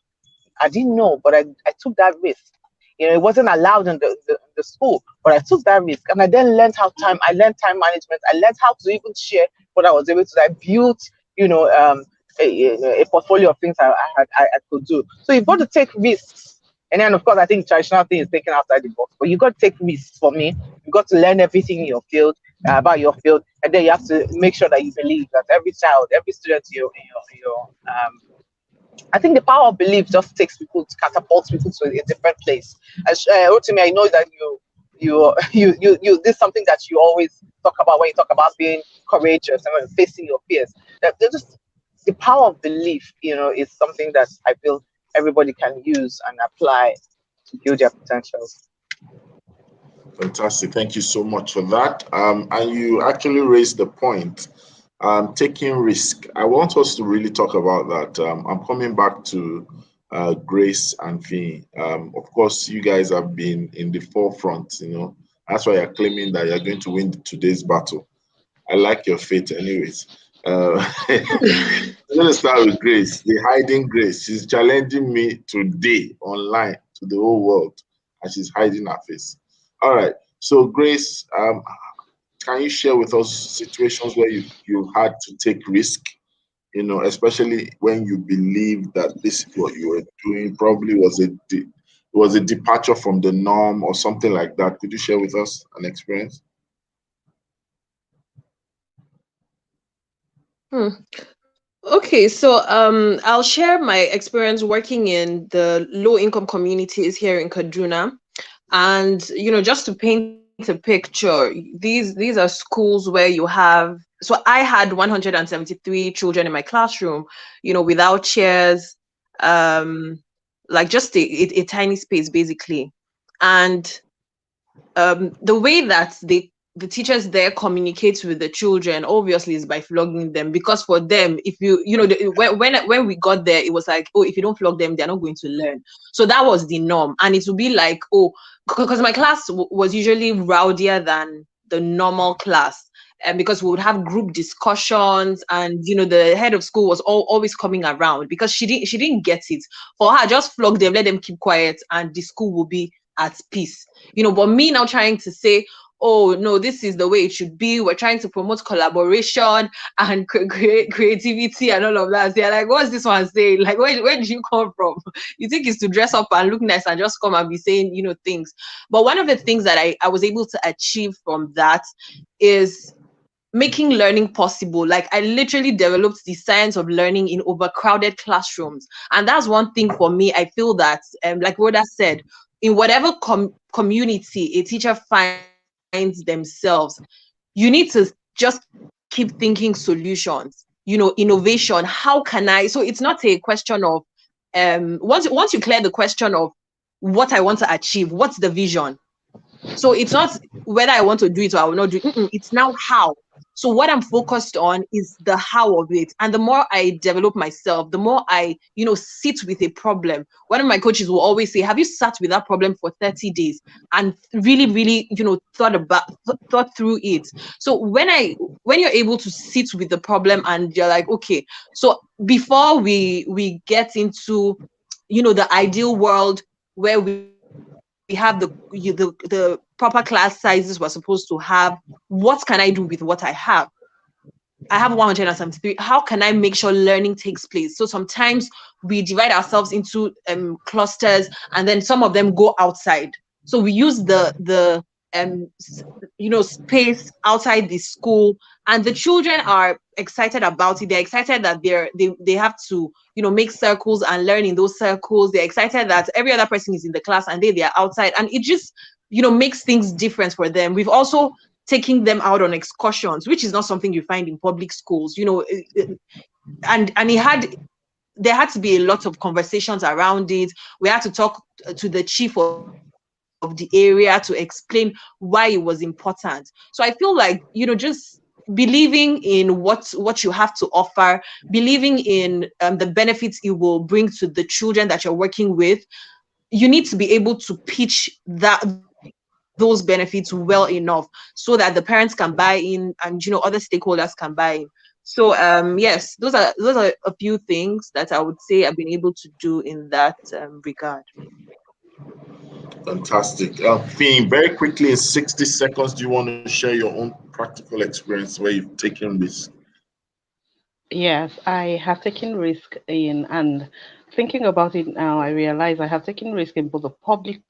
Speaker 5: I didn't know, but I took that risk. It wasn't allowed in the school, but I took that risk, and I then learned I learned time management. I learned how to even share what I was able to. I built, a portfolio of things I could do. So you've got to take risks. And then, of course, I think traditional thing is thinking outside the box. But you've got to take risks. For me, you've got to learn everything in your field, about your field, and then you have to make sure that you believe that every child, every student I think the power of belief just takes people to catapult people to a different place. As Rotimi, I know that you this is something that you always talk about when you talk about being courageous and when facing your fears. That just the power of belief, is something that I feel everybody can use and apply to build their potentials.
Speaker 1: Fantastic. Thank you so much for that. And you actually raised the point, taking risk. I want us to really talk about that. I'm coming back to Grace and Fee. Of course, you guys have been in the forefront, That's why you're claiming that you're going to win today's battle. I like your faith anyways. I'm going to start with Grace, the hiding Grace. She's challenging me today online to the whole world, and she's hiding her face. All right. So, Grace, can you share with us situations where you had to take risk, especially when you believe that this is what you were doing probably was a departure from the norm or something like that? Could you share with us an experience?
Speaker 4: Okay, so I'll share my experience working in the low-income communities here in Kaduna. And, just to paint a picture, these are schools where you have, so I had 173 children in my classroom, without chairs, like just a tiny space, basically. And the way that the teachers there communicate with the children obviously is by flogging them, because for them, if when we got there, it was like, oh, if you don't flog them, they're not going to learn. So that was the norm. And it would be like, oh, because my class was usually rowdier than the normal class, and because we would have group discussions, and the head of school was always coming around because she didn't get it. For her, just flog them, let them keep quiet, and the school will be at peace. But me now trying to say, oh no, this is the way it should be. We're trying to promote collaboration and creativity and all of that. They're like, what's this one saying? Like, where did you come from? You think it's to dress up and look nice and just come and be saying, things. But one of the things that I was able to achieve from that is making learning possible. Like, I literally developed the science of learning in overcrowded classrooms. And that's one thing for me. I feel that, like Rhoda said, in whatever community a teacher finds themselves, you need to just keep thinking solutions, innovation. How can I? So it's not a question of, once you clear the question of what I want to achieve, what's the vision? So it's not whether I want to do it or I will not do it. It's now how. So what I'm focused on is the how of it. And the more I develop myself, the more I, sit with a problem. One of my coaches will always say, have you sat with that problem for 30 days and really, really, thought through it? So when you're able to sit with the problem and you're like, okay, so before we get into, the ideal world where we have the proper class sizes we're supposed to have, what can I do with what I have? I have 173. How can I make sure learning takes place? So sometimes we divide ourselves into clusters, and then some of them go outside. So we use the space outside the school, and the children are excited about it. They're excited that they have to make circles and learn in those circles. They're excited that every other person is in the class and they are outside, and it just makes things different for them. We've also taking them out on excursions, which is not something you find in public schools, and there had to be a lot of conversations around it. We had to talk to the chief of the area to explain why it was important. So I feel like, just believing in what you have to offer, believing in the benefits it will bring to the children that you're working with, you need to be able to pitch those benefits well enough so that the parents can buy in and other stakeholders can buy in. So yes, those are a few things that I would say I've been able to do in that regard.
Speaker 1: Fantastic. Finn, very quickly in 60 seconds, do you want to share your own practical experience where you've taken risks?
Speaker 2: Yes, I have taken risk in, and thinking about it now, I realize I have taken risk in both the public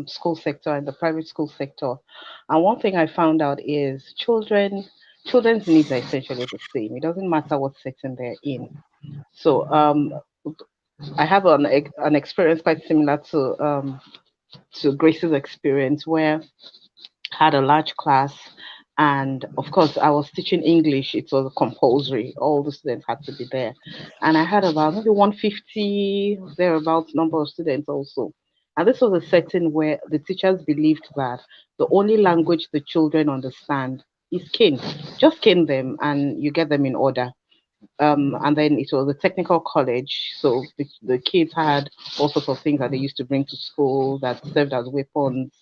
Speaker 2: school sector and the private school sector. And one thing I found out is children's needs are essentially the same. It doesn't matter what setting they're in. So I have an experience quite similar to Grace's experience, where I had a large class, and of course I was teaching English. It was compulsory, all the students had to be there, and I had about maybe 150 thereabouts number of students also. And this was a setting where the teachers believed that the only language the children understand is cane. Just cane them and you get them in order. And then it was a technical college, so the kids had all sorts of things that they used to bring to school that served as weapons,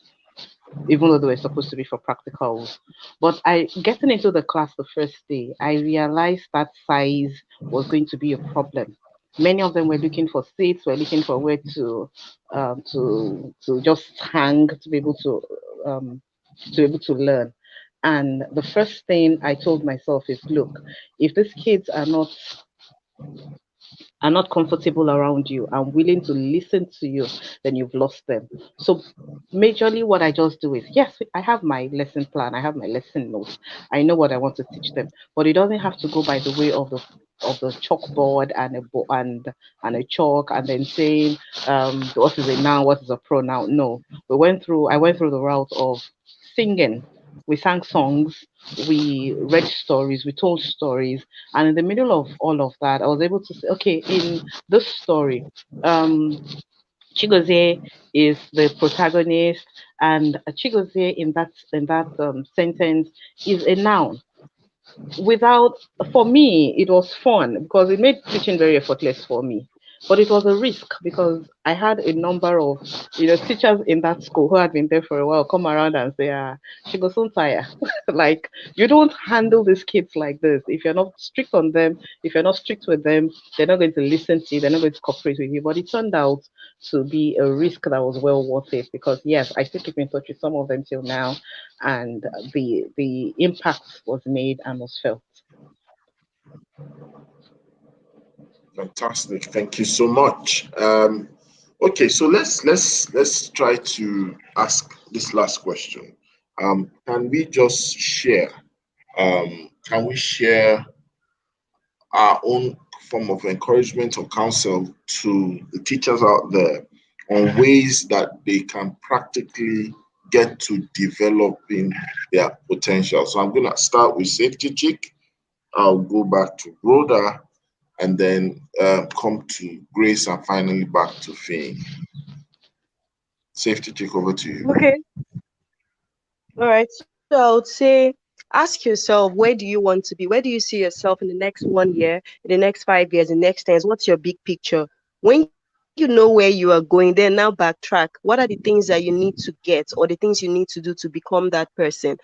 Speaker 2: even though they were supposed to be for practicals. But getting into the class the first day, I realized that size was going to be a problem. Many of them were looking for seats, were looking for where to just hang to be able to learn. And the first thing I told myself is, look, if these kids are not comfortable around you and willing to listen to you, then you've lost them. So majorly what I just do is, yes, I have my lesson plan, I have my lesson notes, I know what I want to teach them, but it doesn't have to go by the way of the chalkboard and a chalk and then saying what is a noun, what is a pronoun. No, I went through the route of singing. We sang songs, we read stories, we told stories, and in the middle of all of that, I was able to say, okay, in this story, Chigozie is the protagonist, and Chigozie in that sentence is a noun. For me, it was fun because it made teaching very effortless for me. But it was a risk because I had a number of, teachers in that school who had been there for a while come around and say, she goes on tire. Like, you don't handle these kids like this. If you're not strict on them, if you're not strict with them, they're not going to listen to you, they're not going to cooperate with you. But it turned out to be a risk that was well worth it because, yes, I still keep in touch with some of them till now, and the impact was made and was felt.
Speaker 1: Fantastic. Thank you so much. Okay, so let's try to ask this last question. Can we just share? Can we share our own form of encouragement or counsel to the teachers out there on ways that they can practically get to developing their potential? So I'm going to start with Safety Chick. I'll go back to Rhoda, and then come to Grace, and finally back to Fane. Safety Chick, over to you.
Speaker 6: Okay. All right. So I would say, ask yourself, where do you want to be? Where do you see yourself in the next 1 year, in the next 5 years, in the next 10 years? What's your big picture? When you know where you are going, then now backtrack. What are the things that you need to get, or the things you need to do to become that person?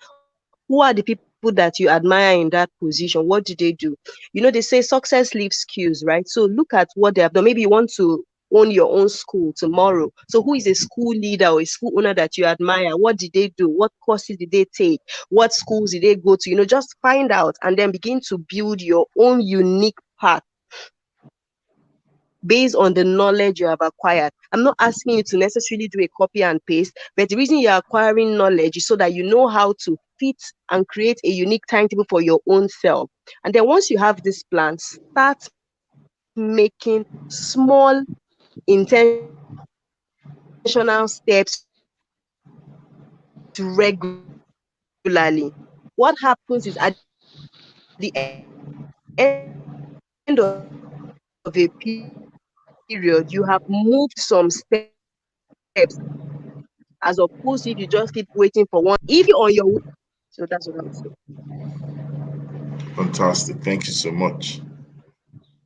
Speaker 6: Who are the people that you admire in that position? What do they do? They say success leaves cues, right? So look at what they have done. Maybe you want to own your own school tomorrow. So who is a school leader or a school owner that you admire? What did they do? What courses did they take? What schools did they go to? Just find out and then begin to build your own unique path based on the knowledge you have acquired. I'm not asking you to necessarily do a copy and paste, but the reason you're acquiring knowledge is so that you know how to fit and create a unique timetable for your own self. And then once you have this plan, start making small, intentional steps regularly. What happens is at the end of a period, you have moved some steps as opposed to if you just keep waiting for one. If you're on your way, so that's what I would say.
Speaker 1: Fantastic. Thank you so much.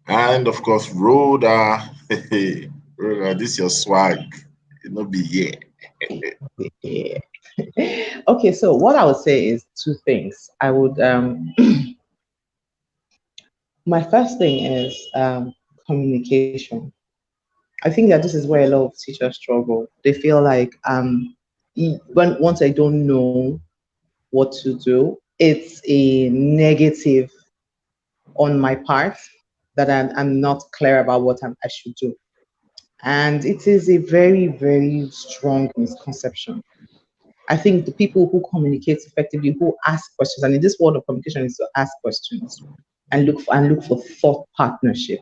Speaker 1: And of course, Rhoda. Rhoda, this is your swag. It'll be
Speaker 5: Yeah. Okay, so what I would say is two things. I would my first thing is communication. I think that this is where a lot of teachers struggle. They feel like when once I don't know what to do, it's a negative on my part that I'm not clear about what I should do. And it is a very, very strong misconception. I think the people who communicate effectively, who ask questions, and in this world of communication is to ask questions and look for thought partnership.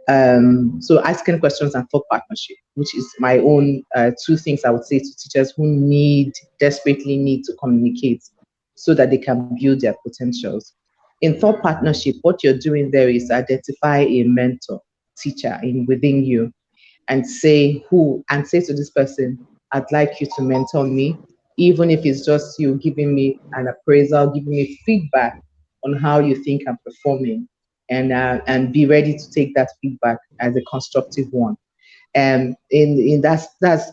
Speaker 5: So asking questions and thought partnership, which is my own two things I would say to teachers who desperately need to communicate so that they can build their potentials. In thought partnership, what you're doing there is identify a mentor, teacher within you, and say to this person, I'd like you to mentor me, even if it's just you giving me an appraisal, giving me feedback on how you think I'm performing, and be ready to take that feedback as a constructive one. And in that's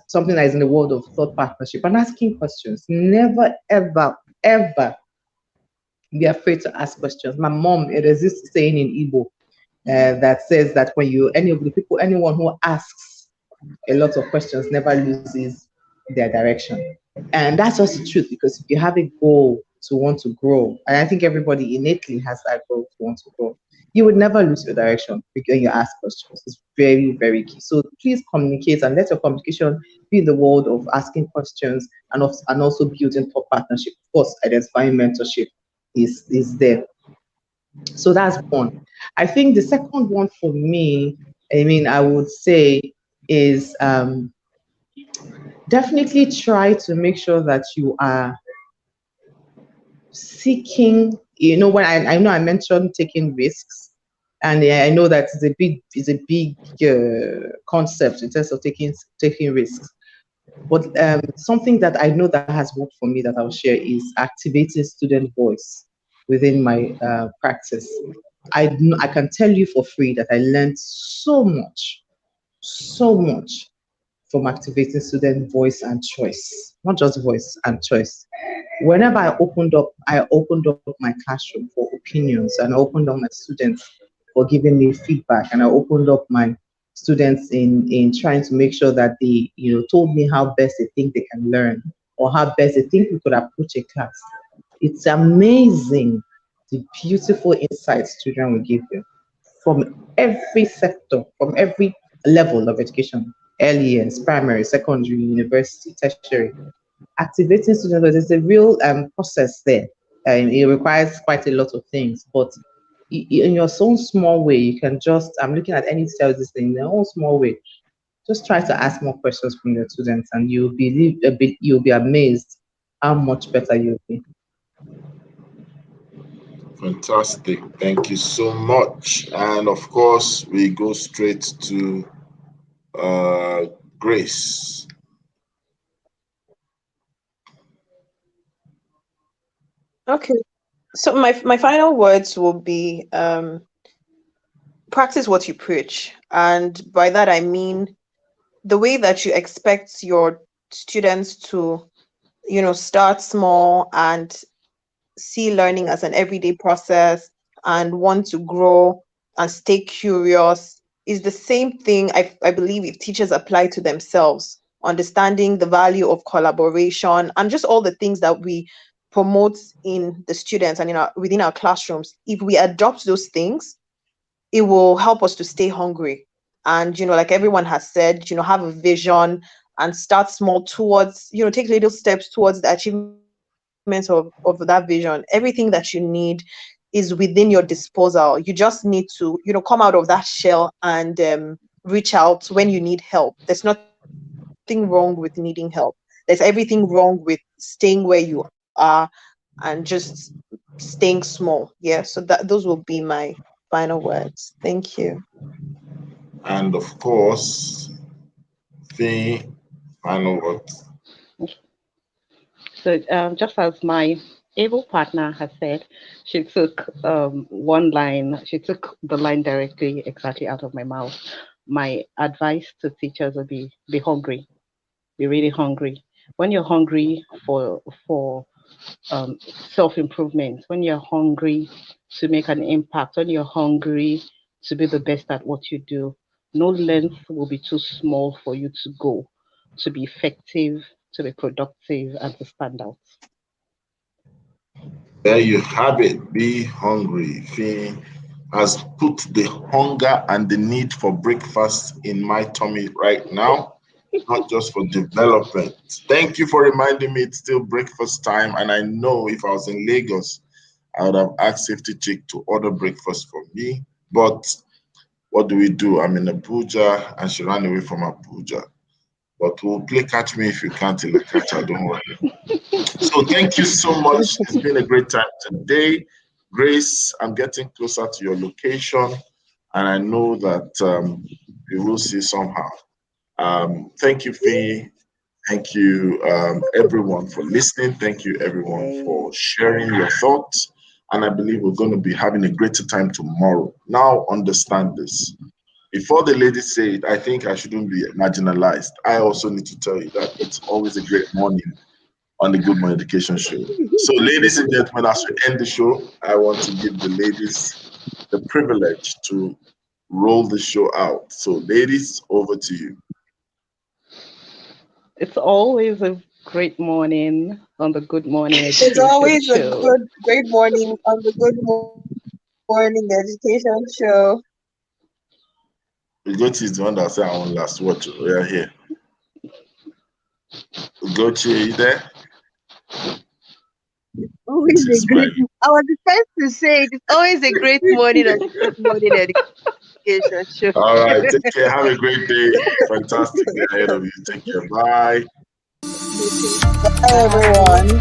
Speaker 5: something that is in the world of thought partnership and asking questions. Never ever be afraid to ask questions. My mom, there's this saying in Igbo that says that anyone who asks a lot of questions never loses their direction. And that's just the truth, because if you have a goal to want to grow, and I think everybody innately has that goal to want to grow, you would never lose your direction when you ask questions. It's very, very key. So please communicate, and let your communication be in the world of asking questions and also building for partnership. Of course, identifying mentorship is there. So that's one. I think the second one for me, I would say is definitely try to make sure that you are seeking, when I know I mentioned taking risks, and I know that it's a big concept in terms of taking risks. But something that I know that has worked for me that I'll share is activating student voice within my practice. I can tell you for free that I learned so much so much from activating student voice and choice, not just voice and choice. Whenever I opened up my classroom for opinions, and I opened up my students for giving me feedback, and I opened up my students in trying to make sure that they, told me how best they think they can learn, or how best they think we could approach a class. It's amazing the beautiful insights children will give you from every sector, from every level of education, early years, primary, secondary, university, tertiary. Activating students, there's a real process there. It requires quite a lot of things, but in your own small way, you can just, I'm looking at any teacher this thing in their own small way. Just try to ask more questions from your students, and you'll be amazed how much better you'll be.
Speaker 1: Fantastic. Thank you so much. And of course, we go straight to Grace.
Speaker 4: Okay. So my final words will be practice what you preach. And by that I mean the way that you expect your students to, start small and see learning as an everyday process and want to grow and stay curious is the same thing I believe if teachers apply to themselves, understanding the value of collaboration and just all the things that we promote in the students and within our classrooms. If we adopt those things, it will help us to stay hungry. And, like everyone has said, have a vision and start small towards, take little steps towards the achievement of that vision. Everything that you need is within your disposal. You just need to, come out of that shell and reach out when you need help. There's nothing wrong with needing help. There's everything wrong with staying where you are and just staying small. Yeah, so those will be my final words. Thank you.
Speaker 1: And of course, the final words.
Speaker 2: So just as my able partner has said, she took she took the line directly exactly out of my mouth. My advice to teachers would be hungry, be really hungry. When you're hungry for self-improvement, when you're hungry to make an impact, when you're hungry to be the best at what you do, no length will be too small for you to go, to be effective, to be productive, and to stand out.
Speaker 1: There you have it. Be hungry. Fee has put the hunger and the need for breakfast in my tummy right now, not just for development. Thank you for reminding me it's still breakfast time. And I know if I was in Lagos, I would have asked Safety Chick to order breakfast for me. But what do? I'm in Abuja and she ran away from Abuja. But we'll play catch me if you can't till I catch her, don't worry. So thank you so much. It's been a great time today. Grace, I'm getting closer to your location and I know that we will see somehow. Thank you, Fee. Thank you, everyone, for listening. Thank you, everyone, for sharing your thoughts. And I believe we're going to be having a greater time tomorrow. Now, understand this. Before the ladies say it, I think I shouldn't be marginalized. I also need to tell you that it's always a great morning on the Good Morning Education Show. So, ladies and gentlemen, as we end the show, I want to give the ladies the privilege to roll the show out. So, ladies, over to you.
Speaker 2: It's always a great morning on the Good Morning Education
Speaker 4: It's always
Speaker 2: Show.
Speaker 4: a great morning on the Good Morning Education Show.
Speaker 1: Ugochi is the one that said I want last watch. We are here. Ugochi, are you there?
Speaker 6: Always a great. I was the first to say it. It's always a great morning on the Good Morning Education Show.
Speaker 1: All right, take care. Have a great day. Fantastic day ahead of you. Take care. Bye.
Speaker 4: Bye, everyone.